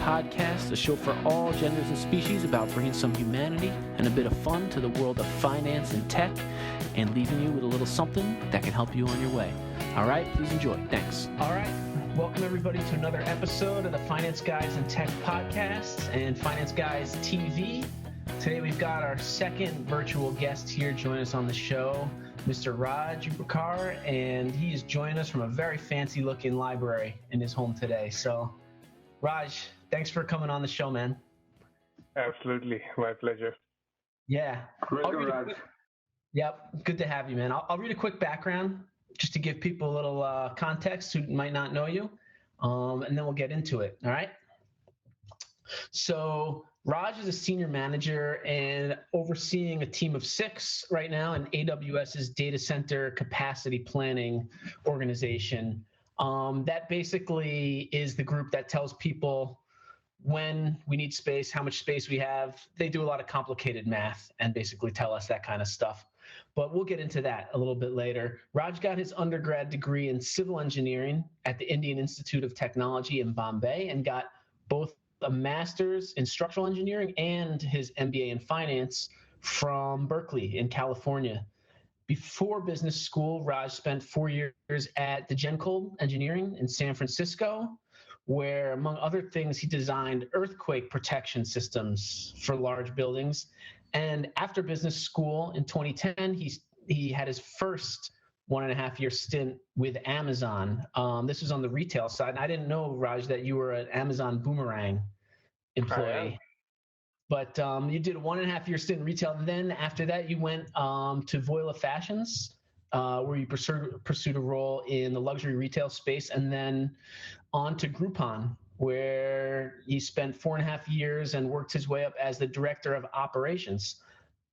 podcast, a show for all genders and species about bringing some humanity and a bit of fun to the world of finance and tech and leaving you with a little something that can help you on your way. All right, please enjoy. Thanks. All right, welcome everybody to another episode of the Finance Guys and Tech podcast and Finance Guys TV. Today we've got our second virtual guest here joining us on the show, Mr. Raj Uparkar, and he is joining us from a very fancy looking library in his home today. So, Raj, thanks for coming on the show, man. Absolutely. My pleasure. Yeah. Welcome, Raj. Yep. Good to have you, man. I'll read a quick background just to give people a little context who might not know you, and then we'll get into it. All right? So Raj is a senior manager and overseeing a team of 6 right now in AWS's Data Center Capacity Planning organization. That basically is the group that tells people when we need space, how much space we have. They do a lot of complicated math and basically tell us that kind of stuff. But we'll get into that a little bit later. Raj got his undergrad degree in civil engineering at the Indian Institute of Technology in Bombay and got both a master's in structural engineering and his MBA in finance from Berkeley in California. Before business school, Raj spent 4 years at the Gencold Engineering in San Francisco, where, among other things, he designed earthquake protection systems for large buildings. And after business school in 2010, he had his first 1.5-year stint with Amazon. This was on the retail side. And I didn't know, Raj, that you were an Amazon Boomerang employee. But you did a 1.5-year stint in retail. Then after that, you went to Voila Fashions, where you pursued a role in the luxury retail space, and then on to Groupon, where he spent 4.5 years and worked his way up as the director of operations.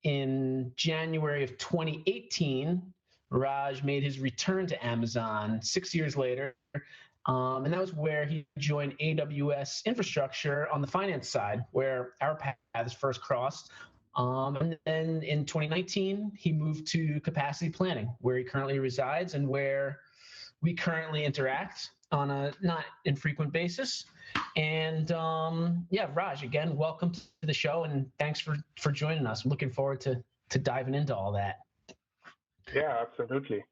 In January of 2018, Raj made his return to Amazon 6 years later, and that was where he joined AWS Infrastructure on the finance side, where our paths first crossed. And then in 2019, he moved to Capacity Planning, where he currently resides and where we currently interact on a not infrequent basis. And Raj, again, welcome to the show, and thanks for joining us. I'm looking forward to diving into all that. Yeah, absolutely.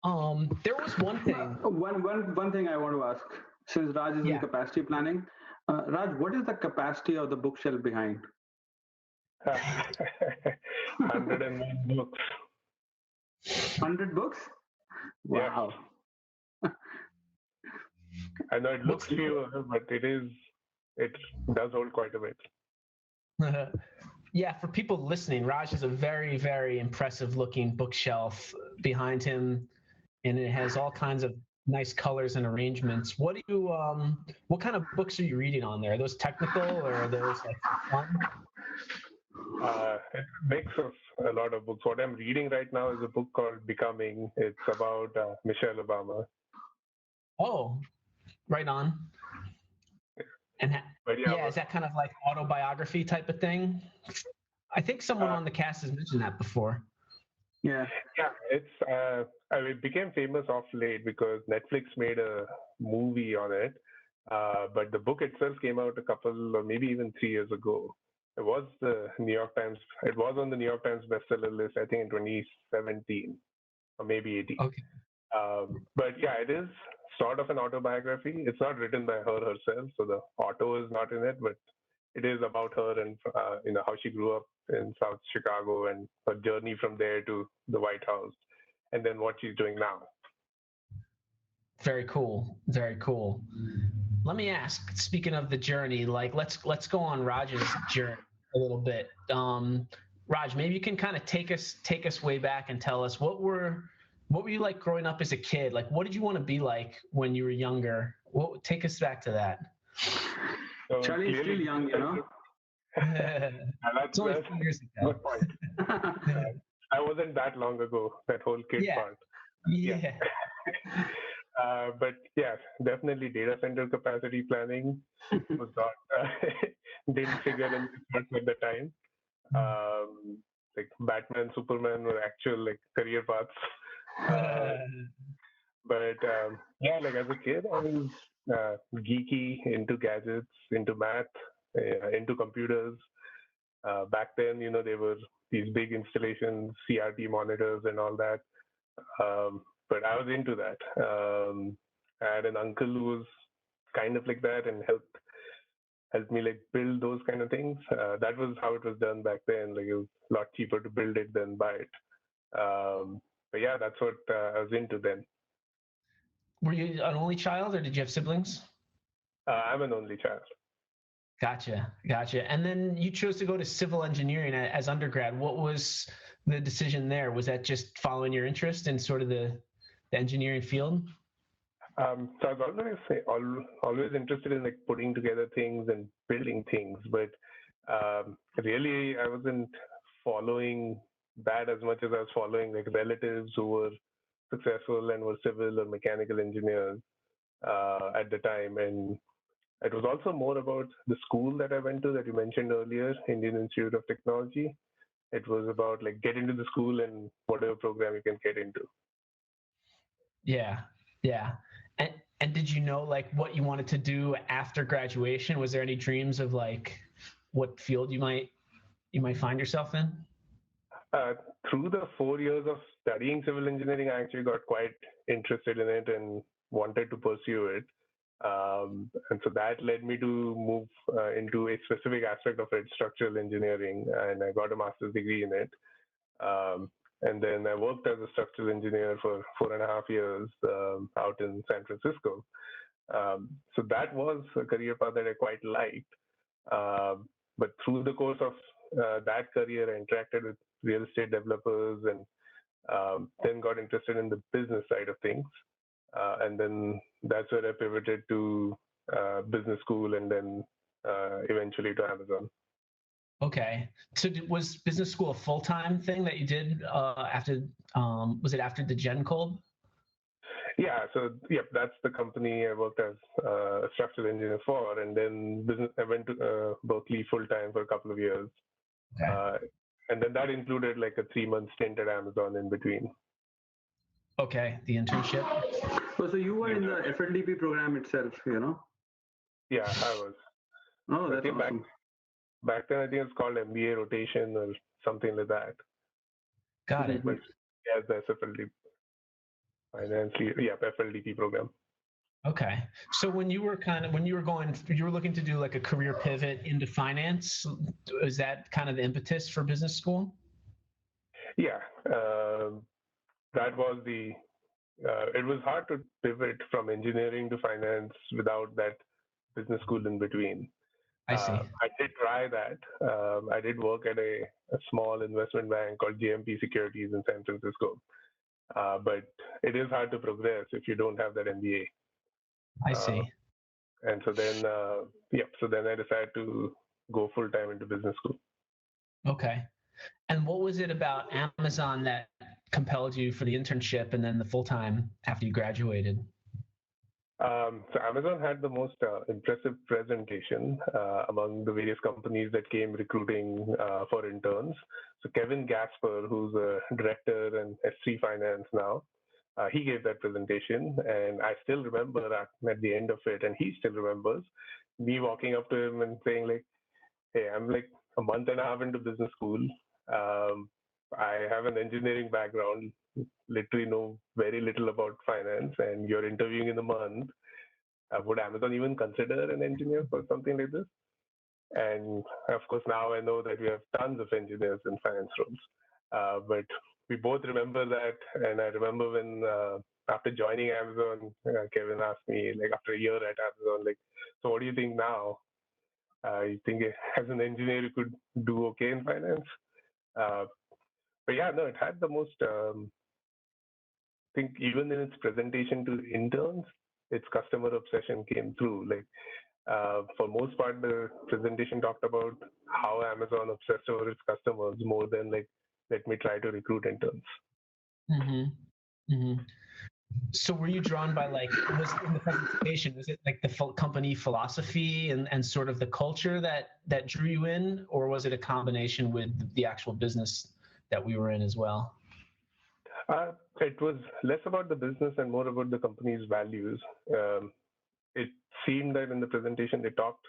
There was one thing. One thing I want to ask, since Raj is in capacity planning, Raj, what is the capacity of the bookshelf behind? 101 books. 100 books? Wow. Yeah. I know it looks fewer, but it does hold quite a bit. Yeah, for people listening, Raj has a very, very impressive looking bookshelf behind him, and it has all kinds of nice colors and arrangements. What kind of books are you reading on there? Are those technical or are those like fun? It's a mix of a lot of books. What I'm reading right now is a book called Becoming. It's about Michelle Obama. Oh, right on. And is that kind of like autobiography type of thing? I think someone on the cast has mentioned that before. Yeah, it's it became famous off late because Netflix made a movie on it, but the book itself came out a couple or maybe even 3 years ago. It was on the New York Times bestseller list, I think in 2017 or maybe 18. Okay. But yeah, it is sort of an autobiography. It's not written by her herself, so the auto is not in it, but it is about her and how she grew up in South Chicago and her journey from there to the White House, and then what she's doing now. Very cool. Very cool. Let me ask, speaking of the journey, like let's go on Raj's journey a little bit. Raj, maybe you can kind of take us way back and tell us what were you like growing up as a kid? Like, what did you want to be like when you were younger? Take us back to that. So Charlie's still young, you know. It's only 4 years ago. Good point. I wasn't that long ago, that whole kid part. Yeah. But yeah, definitely data center capacity planning was not, didn't figure in at the time. Like Batman, Superman were actual like career paths. But like as a kid, I was geeky, into gadgets, into math, into computers. Back then, there were these big installations, CRT monitors and all that. But I was into that. I had an uncle who was kind of like that and helped me like build those kind of things. That was how it was done back then. Like it was a lot cheaper to build it than buy it. But yeah, that's what I was into then. Were you an only child or did you have siblings? I'm an only child. Gotcha. And then you chose to go to civil engineering as undergrad. What was the decision there? Was that just following your interest in sort of the engineering field? So I was always interested in like putting together things and building things, but really I wasn't following that as much as I was following like relatives who were successful and were civil or mechanical engineers at the time. And it was also more about the school that I went to that you mentioned earlier, Indian Institute of Technology. It was about like get into the school and whatever program you can get into. Yeah. And did you know like what you wanted to do after graduation? Was there any dreams of like what field you might find yourself in? Through the 4 years of studying civil engineering, I actually got quite interested in it and wanted to pursue it. And so that led me to move into a specific aspect of it, structural engineering, and I got a master's degree in it. And then I worked as a structural engineer for 4.5 years out in San Francisco. So that was a career path that I quite liked. But through the course of that career, I interacted with real estate developers and then got interested in the business side of things. And then that's where I pivoted to business school and then eventually to Amazon. Okay. So was business school a full-time thing that you did after, was it after the Gen Cold? Yeah. So, that's the company I worked as a structural engineer for. And then I went to Berkeley full-time for a couple of years. Okay. And then that included like a 3-month stint at Amazon in between. Okay. The internship. Oh, so you were in the FLDP program itself, Yeah, I was. Oh, that's awesome. Back then, I think it's called MBA rotation or something like that. Got it. But yeah, that's FLDP. FLDP program. Okay. So when you were looking to do like a career pivot into finance, is that kind of the impetus for business school? Yeah. That was it was hard to pivot from engineering to finance without that business school in between. I see. I did try that. I did work at a small investment bank called JMP Securities in San Francisco. But it is hard to progress if you don't have that MBA. I see. And so then, so then I decided to go full time into business school. Okay. And what was it about Amazon that compelled you for the internship and then the full time after you graduated? So Amazon had the most impressive presentation among the various companies that came recruiting for interns. So Kevin Gasper, who's a director in S3 Finance now, he gave that presentation, and I still remember at the end of it, and he still remembers me walking up to him and saying like, "Hey, I'm like a month and a half into business school. I have an engineering background, literally know very little about finance, and you're interviewing in a month. Would Amazon even consider an engineer for something like this?" And of course, now I know that we have tons of engineers in finance roles. But we both remember that. And I remember when, after joining Amazon, Kevin asked me, like after a year at Amazon, like, "So what do you think now? You think as an engineer you could do okay in finance?" But yeah, no, it had the most, I think even in its presentation to interns, its customer obsession came through. Like for most part, the presentation talked about how Amazon obsessed over its customers more than like, let me try to recruit interns. Mm-hmm. Mm-hmm. So were you drawn by like, was in the presentation, was it like the company philosophy and sort of the culture that drew you in, or was it a combination with the actual business that we were in as well? It was less about the business and more about the company's values. it seemed that in the presentation they talked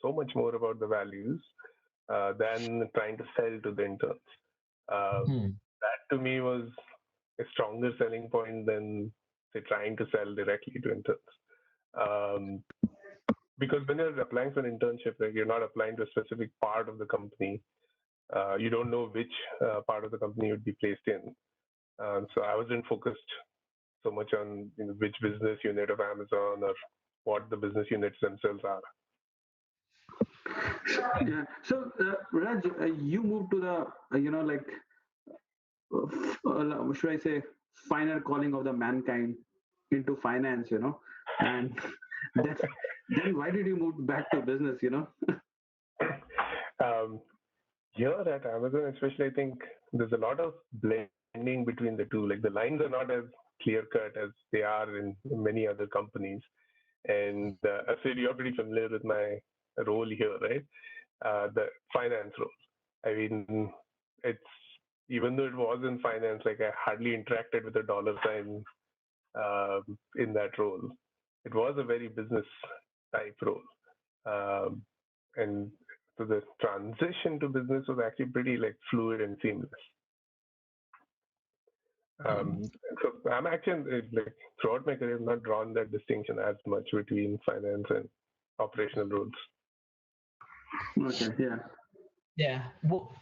so much more about the values than trying to sell to the interns. That to me was a stronger selling point than say trying to sell directly to interns. Because when you're applying for an internship, like you're not applying to a specific part of the company. You don't know which part of the company you'd be placed in. So I wasn't focused so much on which business unit of Amazon or what the business units themselves are. Yeah. So, Raj, you moved to the, should I say, finer calling of the mankind into finance, and then, then why did you move back to business, Here at Amazon, especially, I think there's a lot of blending between the two. Like the lines are not as clear cut as they are in many other companies. And I said you're pretty familiar with my role here, right? The finance role. I mean, it's even though it was in finance, like I hardly interacted with a dollar sign in that role. It was a very business type role, and so the transition to business was actually pretty like fluid and seamless. So I'm actually like throughout my career, I've not drawn that distinction as much between finance and operational roles. Okay. Yeah. Yeah. Well,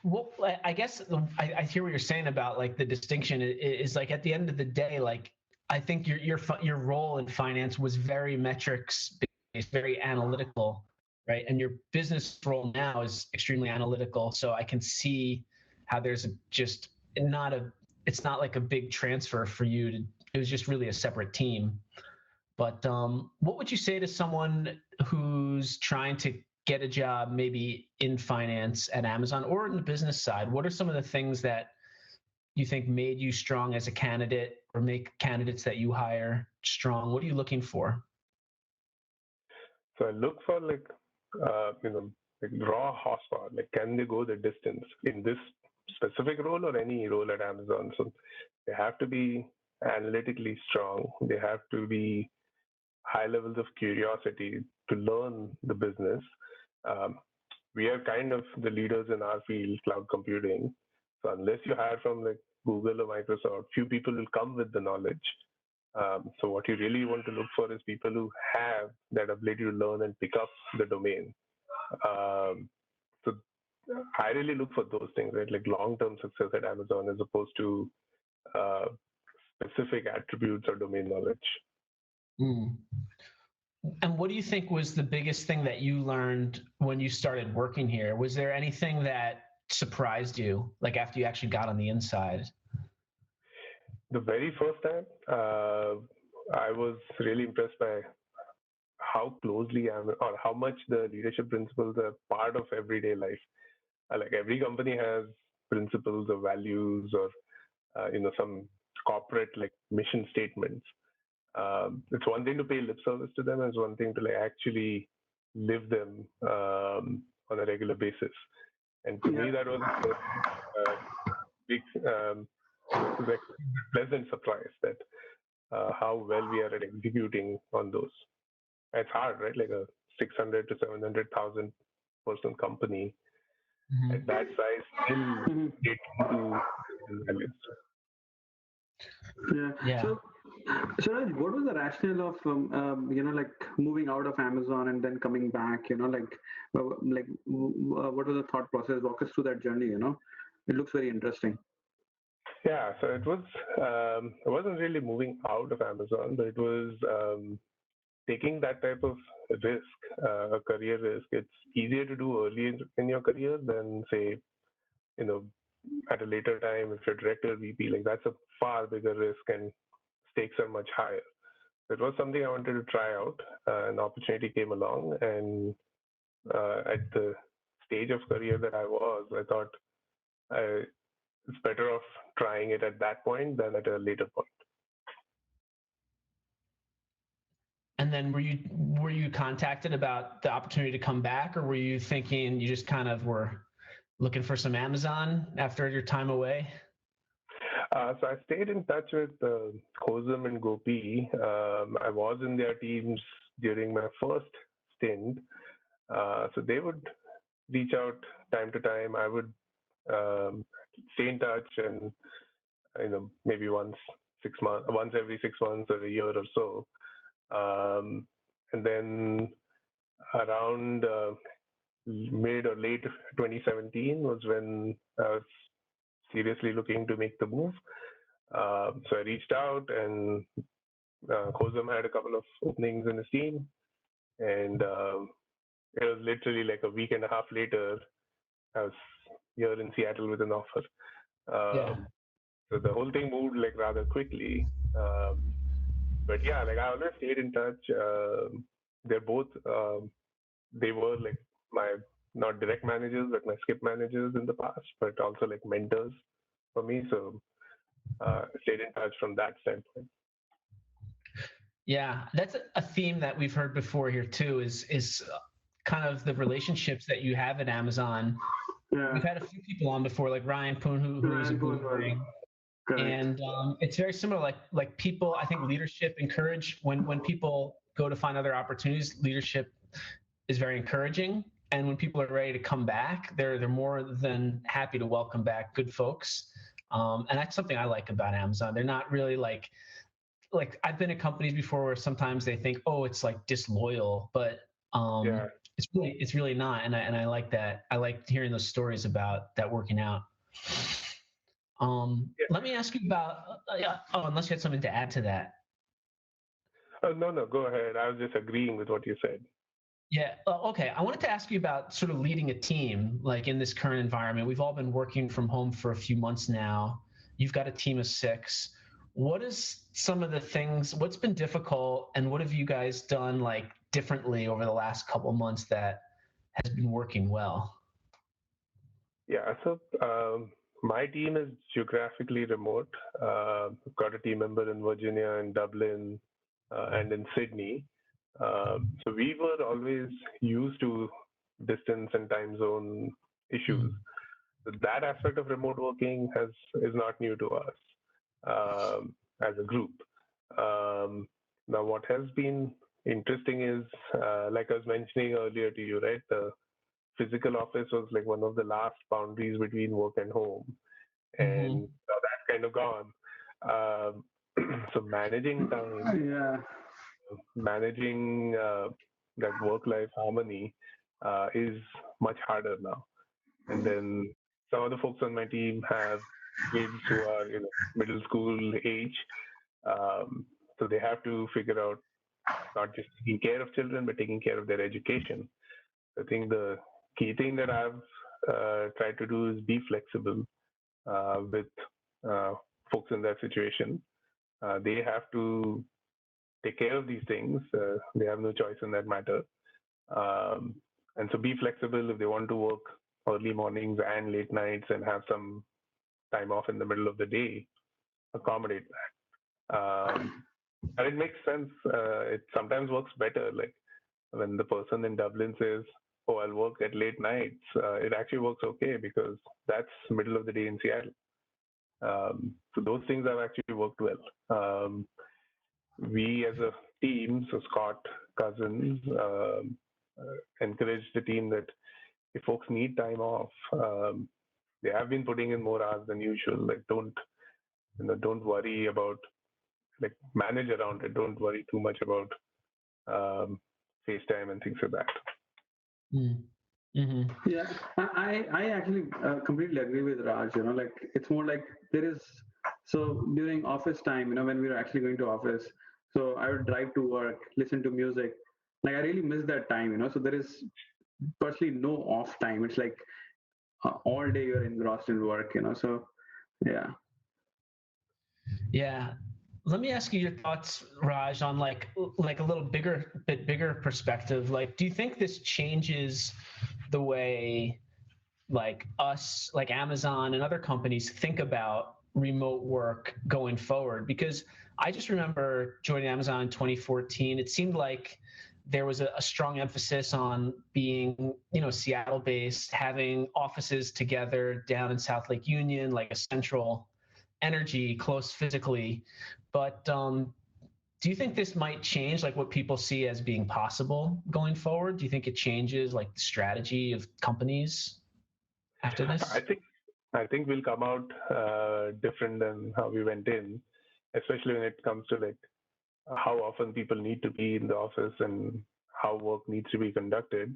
I guess I hear what you're saying about like the distinction is like at the end of the day, like I think your role in finance was very metrics based, very analytical, right? And your business role now is extremely analytical. So I can see how there's it's not like a big transfer for you to. It was just really a separate team. But what would you say to someone who's trying to get a job maybe in finance at Amazon or in the business side? What are some of the things that you think made you strong as a candidate or make candidates that you hire strong? What are you looking for? So I look for like raw horsepower. Like, can they go the distance in this specific role or any role at Amazon? So they have to be analytically strong. They have to be high levels of curiosity to learn the business. We are kind of the leaders in our field, cloud computing. So unless you hire from like Google or Microsoft, few people will come with the knowledge. So what you really want to look for is people who have that ability to learn and pick up the domain. So I really look for those things, right? Like long-term success at Amazon as opposed to specific attributes or domain knowledge. And what do you think was the biggest thing that you learned when you started working here? Was there anything that surprised you, like after you actually got on the inside? The very first time, I was really impressed by how closely or how much the leadership principles are part of everyday life. Like every company has principles or values or some corporate like mission statements. It's one thing to pay lip service to them, and it's one thing to like actually live them on a regular basis. And to me, that was a big, pleasant surprise that how well we are at executing on those. It's hard, right? Like a 600 to 700,000 person company at that size still get to values. Yeah. So Raj, what was the rationale of like moving out of Amazon and then coming back? What was the thought process? Walk us through that journey. It looks very interesting. Yeah, so it wasn't really moving out of Amazon, but it was taking that type of risk, a career risk. It's easier to do early in your career than say, at a later time if you're director, VP. Like that's a far bigger risk and stakes are much higher. It was something I wanted to try out. An opportunity came along, and at the stage of career that I was, I thought it's better off trying it at that point than at a later point. And then were you contacted about the opportunity to come back, or were you thinking you just kind of were looking for some Amazon after your time away? So I stayed in touch with Khozam and Gopi. I was in their teams during my first stint. So they would reach out time to time. I would stay in touch, and maybe once every 6 months or a year or so. And then around mid or late 2017 was when I was seriously looking to make the move. So I reached out, and Khozam had a couple of openings in his team, and it was literally like a week and a half later, I was here in Seattle with an offer. Yeah. So the whole thing moved like rather quickly. But yeah, like I always stayed in touch. They're both, they were like my not direct managers, but my skip managers in the past, but also like mentors for me. So stayed in touch from that standpoint. Yeah, that's a theme that we've heard before here too. Is kind of the relationships that you have at Amazon. Yeah. We've had a few people on before, like Ryan Poon, who's a boomerang, and it's very similar. Like people, I think leadership encourage when people go to find other opportunities. Leadership is very encouraging, and when people are ready to come back, they're more than happy to welcome back good folks. And that's something I like about Amazon. They're not really like I've been at companies before where sometimes they think, oh, it's like disloyal, but Yeah. it's really not. And I like that. I like hearing those stories about that working out. Let me ask you about, unless you had something to add to that. No, go ahead. I was just agreeing with what you said. Yeah. Okay. I wanted to ask you about sort of leading a team, like in this current environment. We've all been working from home for a few months now. You've got a team of 6. What is some of the things, what's been difficult, and what have you guys done like differently over the last couple of months that has been working well? Yeah, so my team is geographically remote. I've got a team member in Virginia, in Dublin, and in Sydney. So we were always used to distance and time zone issues. That aspect of remote working is not new to us as a group. Now, what has been interesting is, like I was mentioning earlier to you, right? The physical office was like one of the last boundaries between work and home, and now that's kind of gone. So managing time, managing that work-life harmony is much harder now. And then some of the folks on my team have kids who are middle school age, so they have to figure out not just taking care of children but taking care of their education. I think the key thing that I've tried to do is be flexible with folks in that situation. They have to take care of these things. They have no choice in that matter. And so be flexible if they want to work early mornings and late nights and have some time off in the middle of the day, accommodate that. And it makes sense. It sometimes works better. Like when the person in Dublin says, oh, I'll work at late nights, it actually works okay because that's middle of the day in Seattle. So those things have actually worked well. We as a team, so Scott, Cousins, encouraged the team that if folks need time off, they have been putting in more hours than usual. Like don't worry about, like, manage around it. Don't worry too much about FaceTime and things like that. Mm-hmm. Yeah, I actually completely agree with Raj. Like it's more like so during office time, when we were actually going to office, so I would drive to work, listen to music. Like I really miss that time. So there is personally no off time. It's like all day you're engrossed in work. So yeah. Yeah. Let me ask you your thoughts, Raj, on like a little bit bigger perspective. Like, do you think this changes the way like us, like Amazon and other companies think about remote work going forward? Because I just remember joining Amazon in 2014. It seemed like there was a strong emphasis on being, Seattle based, having offices together down in South Lake Union, like a central energy close physically, but do you think this might change like what people see as being possible going forward? Do you think it changes like the strategy of companies after this? I think we'll come out different than how we went in, especially when it comes to like how often people need to be in the office and how work needs to be conducted.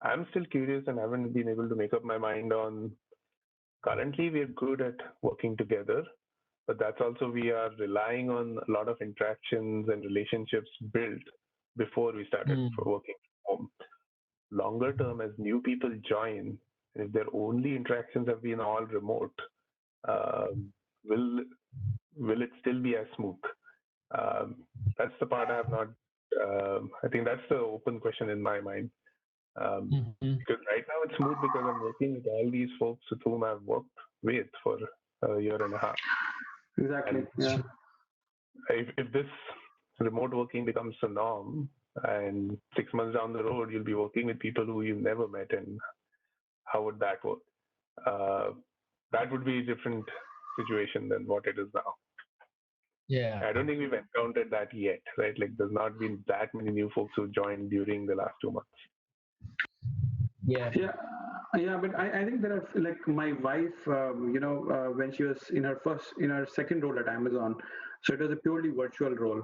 I'm still curious and haven't been able to make up my mind on. Currently, we're good at working together, but that's also we are relying on a lot of interactions and relationships built before we started Mm. working from home. Longer term, as new people join, if their only interactions have been all remote, um, will will it still be as smooth? Um, that's the part I have not. I think that's the open question in my mind. Mm-hmm. Because right now it's smooth because I'm working with all these folks with whom I've worked with for a year and a half. Exactly. And Yeah. if this remote working becomes the norm, and 6 months down the road you'll be working with people who you've never met, and how would that work? Uh, that would be a different situation than what it is now. Yeah. I don't think we've encountered that yet, right? Like, there's not been that many new folks who joined during the last 2 months. Yeah. Yeah, yeah, but I think there are like my wife, when she was in her second role at Amazon, so it was a purely virtual role.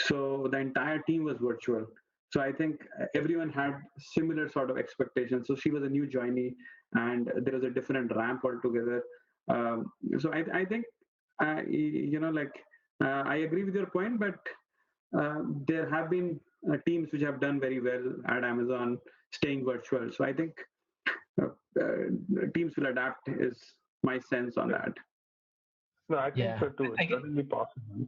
So the entire team was virtual. So I think everyone had similar sort of expectations. So she was a new joinee, and there was a different ramp altogether. So I think, I agree with your point, but there have been teams which have done very well at Amazon staying virtual. So I think uh, teams will adapt is my sense on that. No, I think Yeah. so too. It's certainly possible.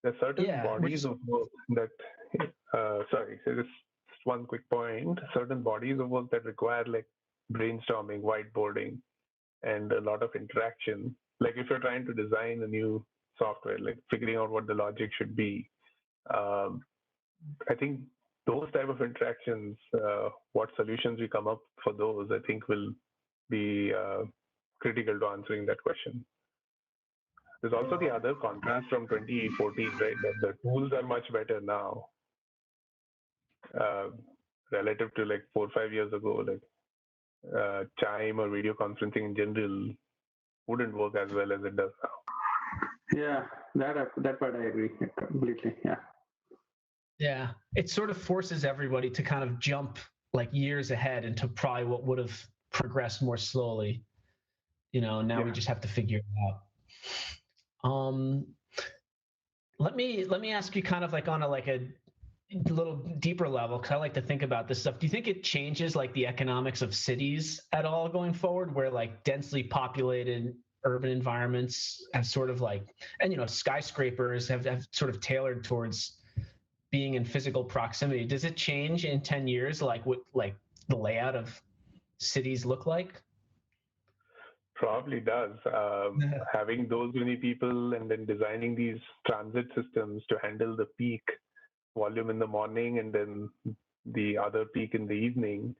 There are certain Yeah. bodies of work that, sorry, so just one quick point. Certain bodies of work that require like brainstorming, whiteboarding, and a lot of interaction. Like if you're trying to design a new software, like figuring out what the logic should be, um, I think those type of interactions, what solutions we come up for those, I think will be critical to answering that question. There's also the other contrast from 2014, right? That the tools are much better now uh, relative to like 4 or 5 years ago. Like Chime or video conferencing in general wouldn't work as well as it does now. Yeah, that part I agree completely. Yeah. Yeah. It sort of forces everybody to kind of jump like years ahead into probably what would have progressed more slowly. Now we Yeah. just have to figure it out. Let me ask you kind of like on a little deeper level, because I like to think about this stuff. Do you think it changes like the economics of cities at all going forward, where like densely populated urban environments have sort of like, and skyscrapers have sort of tailored towards being in physical proximity? Does it change in 10 years like what like the layout of cities look like? Probably does. Having those many people and then designing these transit systems to handle the peak volume in the morning and then the other peak in the evening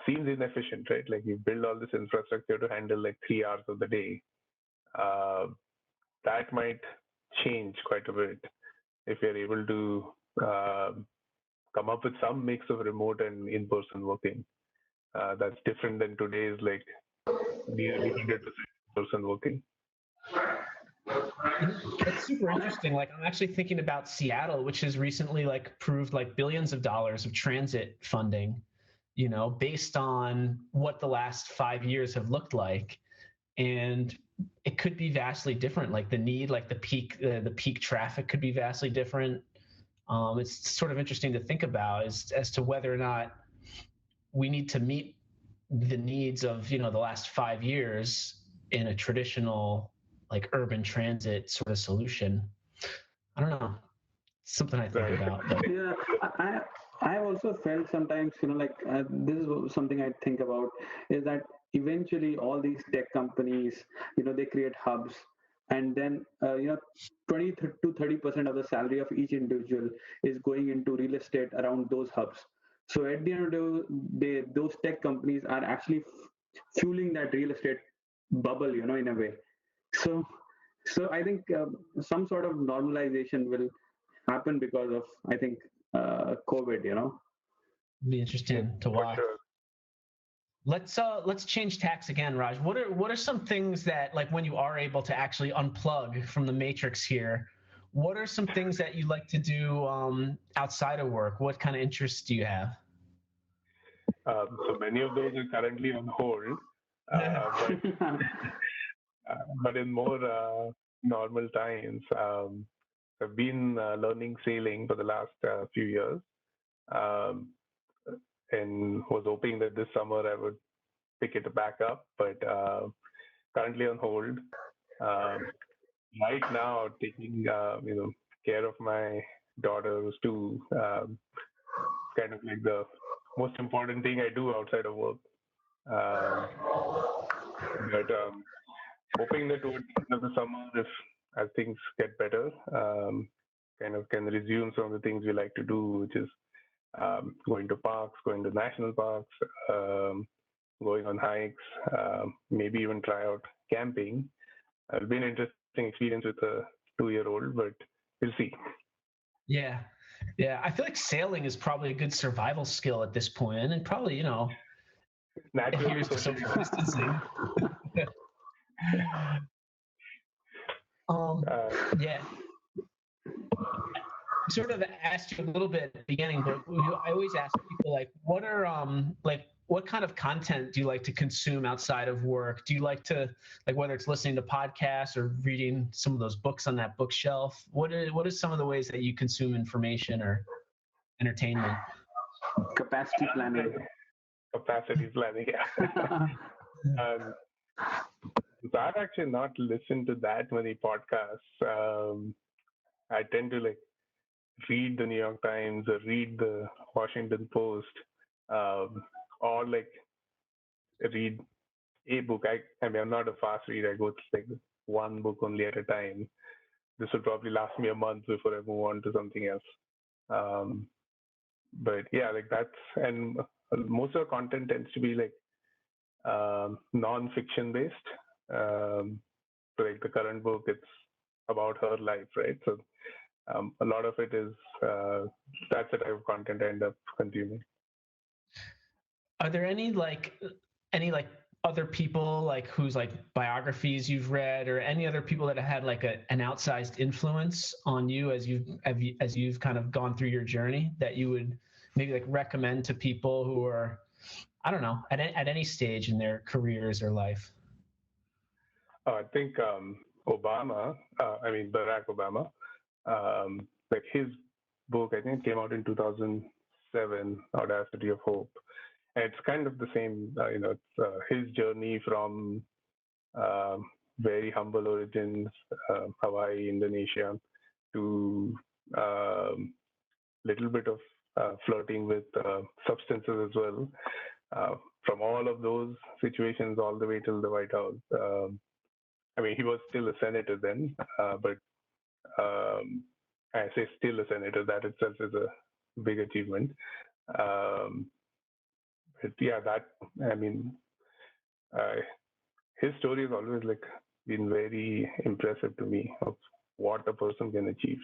seems inefficient, right? Like you build all this infrastructure to handle like 3 hours of the day. Uh, that might change quite a bit if we're able to uh, come up with some mix of remote and in-person working. That's different than today's like nearly 100% person working. It's super interesting. Like I'm actually thinking about Seattle, which has recently like approved like billions of dollars of transit funding, based on what the last 5 years have looked like. And it could be vastly different. Like the need, like the peak traffic could be vastly different. It's sort of interesting to think about as to whether or not we need to meet the needs of the last 5 years in a traditional like urban transit sort of solution. I don't know. It's something I think Right. about. But Yeah, I I have also felt sometimes, this is something I think about is that eventually all these tech companies, they create hubs, and then 20 to 30% of the salary of each individual is going into real estate around those hubs. So at the end of the day, those tech companies are actually fueling that real estate bubble, in a way. So, so I think some sort of normalization will happen because of, I think, COVID. Be interesting to For watch. sure. Let's change tacks again, Raj. What are some things that, like, when you are able to actually unplug from the matrix here, what are some things that you like to do outside of work? What kind of interests do you have? So many of those are currently on hold, but in more normal times, I've been learning sailing for the last few years, um, and was hoping that this summer I would pick it back up, but currently on hold. Um, right now, taking care of my daughters too, kind of like the most important thing I do outside of work. Um, but hoping that towards the end of the summer, if as things get better, kind of can resume some of the things we like to do, which is going to parks, going to national parks, um, going on hikes, maybe even try out camping. It'll be an interesting experience with a 2-year-old, but we'll see. Yeah. Yeah. I feel like sailing is probably a good survival skill at this point, and probably, Natural adheres to social distancing. Uh, Yeah. Sort of asked you a little bit at the beginning, but I always ask people, like, what kind of content do you like to consume outside of work? Do you like to, like, whether it's listening to podcasts or reading some of those books on that bookshelf? What is some of the ways that you consume information or entertainment? Capacity planning. Capacity planning, yeah. um, so I've actually not listened to that many podcasts. I tend to like read the New York Times or read the Washington Post, um, or like read a book. I mean, I'm not a fast reader. I go to like one book only at a time. This will probably last me a month before I move on to something else. Um, but yeah, like that's, and most of the content tends to be like non-fiction based. So like the current book, it's about her life, right? So a lot of it is that's the type of content I end up consuming. Are there any other people, like, whose, like, biographies you've read, or any other people that have had like an outsized influence on you as you've kind of gone through your journey, that you would maybe like recommend to people who are, I don't know, at any stage in their careers or life? I think Barack Obama, like his book, I think it came out in 2007, Audacity of Hope. And it's kind of the same, it's his journey from um, very humble origins, Hawaii, Indonesia, to little bit of flirting with substances as well. From all of those situations all the way till the White House. I mean, he was still a senator then, but I say still a senator. That itself is a big achievement. Um, but yeah, that I mean, uh, his story has always like been very impressive to me of what a person can achieve.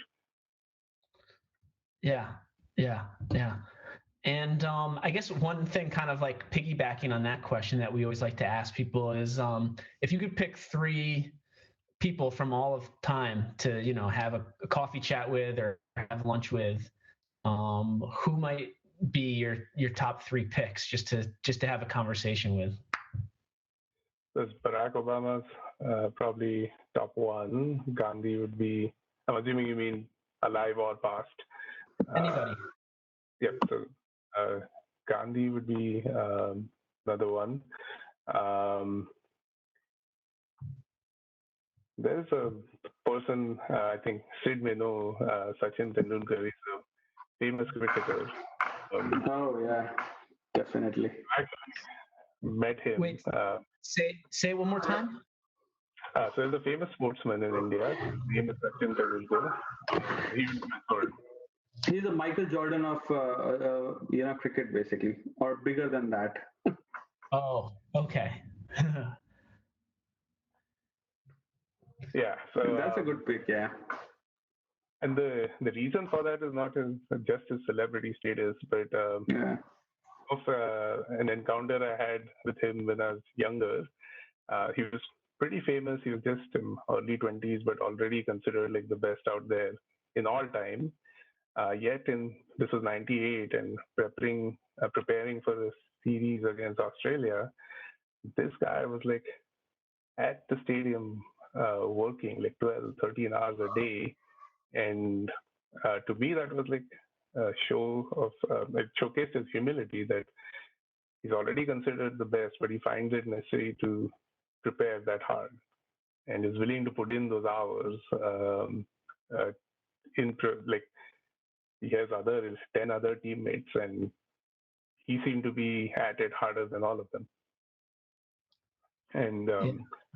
Yeah, yeah, yeah. And I guess one thing, kind of like piggybacking on that question that we always like to ask people, is if you could pick three people from all of time to, have a coffee chat with or have lunch with, who might be your top three picks, just to have a conversation with? So Barack Obama's probably top one. Gandhi would be. I'm assuming you mean alive or past. Anybody. Yep. So uh, Gandhi would be another one. Um, there's a person, I think Sid may know, Sachin Tendulkar is a famous cricketer. Oh yeah, definitely. I met him. Wait, say it one more time. So there's a famous sportsman in India. His name is Sachin Tendulkar. He was my third. He's the Michael Jordan of cricket, basically, or bigger than that. Oh, okay. Yeah. So That's a good pick. Yeah. and the reason for that is not just his celebrity status, but Yeah. of an encounter I had with him when I was younger. He was pretty famous. He was just in early 20s, but already considered like the best out there in all time. Yet in this was 98 and preparing for the series against Australia, this guy was like at the stadium working like 12, 13 hours a day. And to me, that was like a show of, it showcased his humility that he's already considered the best, but he finds it necessary to prepare that hard and is willing to put in those hours uh, like he has 10 other teammates and he seemed to be at it harder than all of them. And Yeah.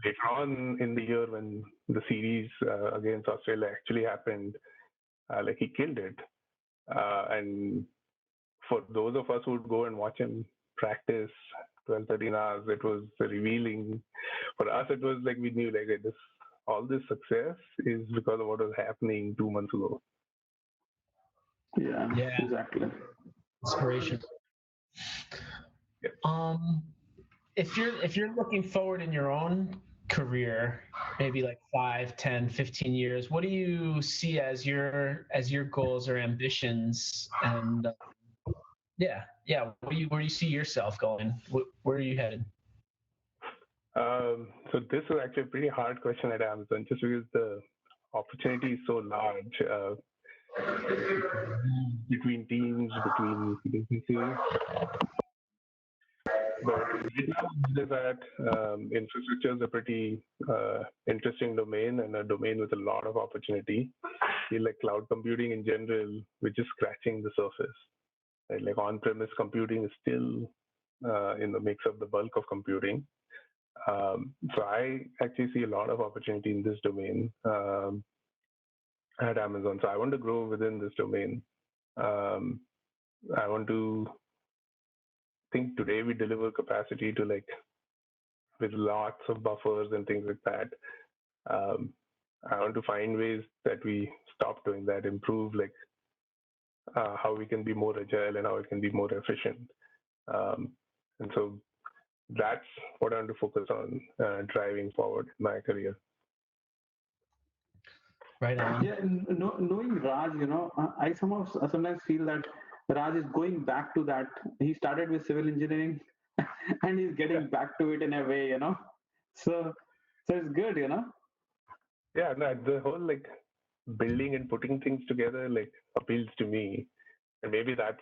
later on in the year when the series against Australia actually happened, like he killed it. And for those of us who would go and watch him practice 12, 13 hours, it was revealing. For us, it was like we knew like all this success is because of what was happening 2 months ago. Yeah. Yeah. Exactly. Inspiration. Yeah. If you're looking forward in your own career, maybe like 5, 10, 15 years, what do you see as your goals or ambitions? And yeah, where do you see yourself going? Where are you headed? So this is actually a pretty hard question at Amazon, just because the opportunity is so large between teams, between businesses. But right now, is that infrastructure is a pretty interesting domain and a domain with a lot of opportunity. I feel like cloud computing in general, we're just scratching the surface. Right? Like on-premise computing is still in the mix of the bulk of computing. So I actually see a lot of opportunity in this domain at Amazon. So I want to grow within this domain. I want to think today we deliver capacity to like with lots of buffers and things like that. Um, I want to find ways that we stop doing that, improve like how we can be more agile and how it can be more efficient. And so that's what I want to focus on driving forward in my career. Right on. Yeah, knowing Raj, I sometimes feel that Raj is going back to that. He started with civil engineering, and he's getting back to it in a way. So, so it's good. Yeah, no, the whole like building and putting things together like appeals to me, and maybe that's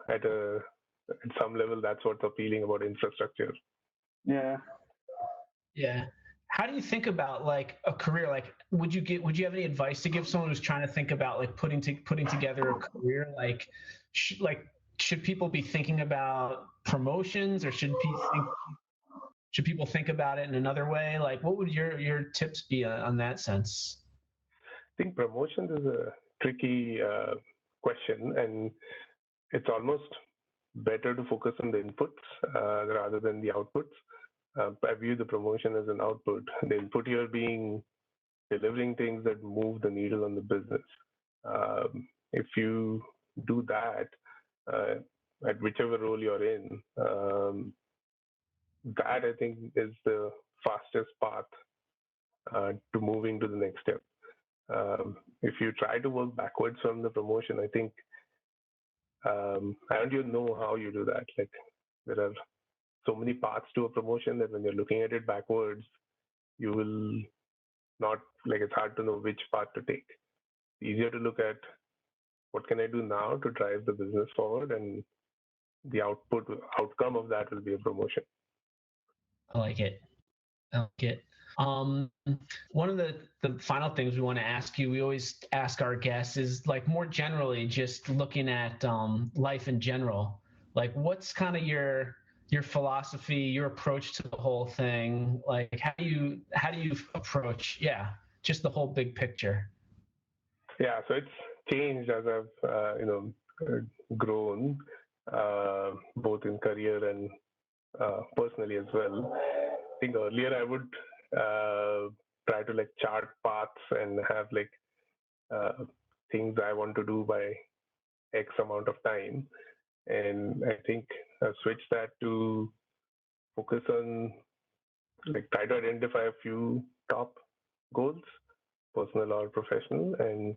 at some level that's what's appealing about infrastructure. Yeah. Yeah. How do you think about like a career? Like, would you have any advice to give someone who's trying to think about like putting together a career? Like, should people be thinking about promotions, or should people think about it in another way? Like, what would your tips be on that sense? I think promotions is a tricky question, and it's almost better to focus on the inputs rather than the outputs. I view the promotion as an output. The input here being delivering things that move the needle on the business. If you do that at whichever role you're in, that I think is the fastest path to moving to the next step. If you try to work backwards from the promotion, I think I don't even know how you do that. Like there are so many paths to a promotion that when you're looking at it backwards, you will not like it's hard to know which path to take. It's easier to look at what can I do now to drive the business forward, and the outcome of that will be a promotion. I like it. I like it. Um, One of the final things we want to ask you, we always ask our guests, is like more generally, just looking at life in general. Like, what's kind of your philosophy, your approach to the whole thing? Like, how do you approach, just the whole big picture? Yeah, so it's changed as I've grown, both in career and personally as well. I think earlier I would try to like chart paths and have like things I want to do by X amount of time. And I think I've switched that to focus on like try to identify a few top goals, personal or professional, and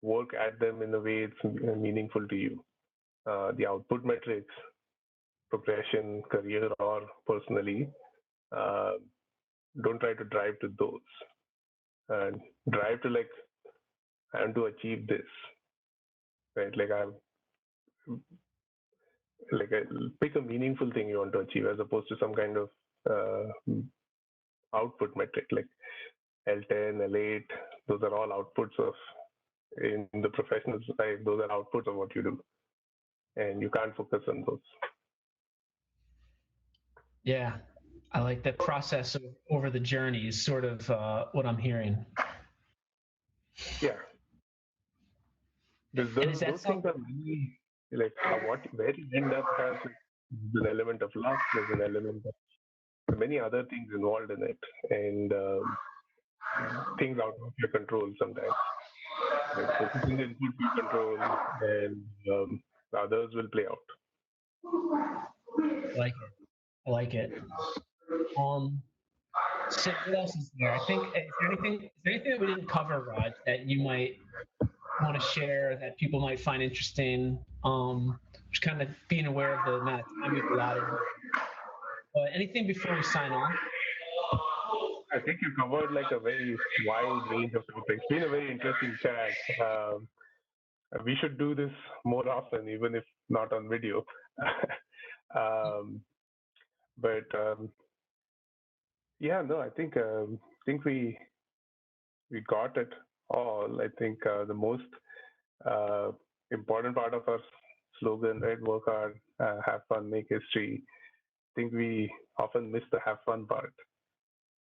work at them in a way it's meaningful to you. The output metrics, progression, career, or personally, uh, don't try to drive to those. Drive to like I want to achieve this, right? Pick a meaningful thing you want to achieve as opposed to some kind of output metric like L10, L8. Those are all outputs of in the professional side. Those are outputs of what you do, and you can't focus on those. Yeah, I like that process over the journey is sort of what I'm hearing. Yeah. Those things are really like where you end up has like, an element of luck. There's an element of many other things involved in it, and things out of your control sometimes. Like focusing in your control, and the others will play out. I like it. Sid, what else is there? I think is there anything that we didn't cover, Raj, that you might want to share that people might find interesting? Just kind of being aware of the amount of time we've allotted. But anything before we sign off? I think you covered like a very wide range of topics. It's been a very interesting chat. We should do this more often, even if not on video. Yeah, no, I think we got it all. I think the most important part of our slogan, right? Work hard, have fun, make history. I think we often miss the have fun part.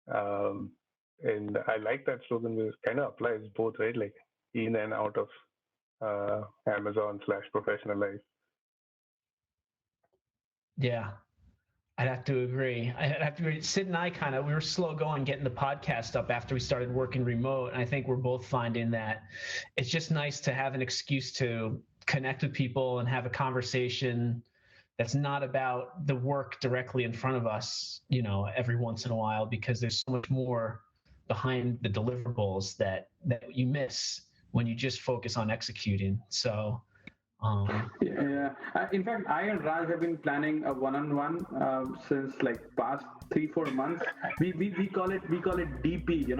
And I like that slogan because it kind of applies both, right? Like in and out of Amazon/professional life. Yeah, I'd have to agree. Sid and I we were slow going getting the podcast up after we started working remote. And I think we're both finding that it's just nice to have an excuse to connect with people and have a conversation that's not about the work directly in front of us, every once in a while, because there's so much more behind the deliverables that you miss when you just focus on executing. So, yeah. In fact, I and Raj have been planning a one-on-one since like past 3-4 months. We call it DP.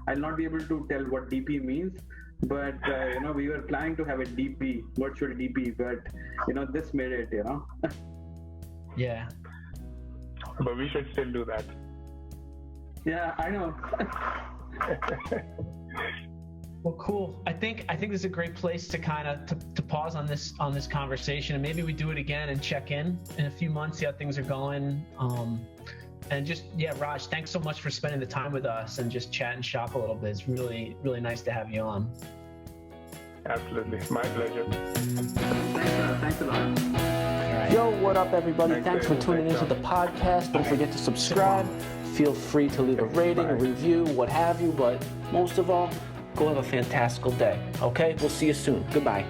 I'll not be able to tell what DP means, but we were planning to have a DP, virtual DP, but this made it. Yeah. But we should still do that. Yeah, I know. Well, cool. I think this is a great place to kind of to pause on this conversation, and maybe we do it again and check in a few months, see how things are going. And just Raj, thanks so much for spending the time with us and just chat and shop a little bit. It's really, really nice to have you on. Absolutely, my pleasure. Thanks a lot. Yo, what up, everybody? Thanks for tuning into the podcast. Don't forget to subscribe. Feel free to leave a rating, a review, what have you. But most of all, go have a fantastical day. Okay? We'll see you soon. Goodbye.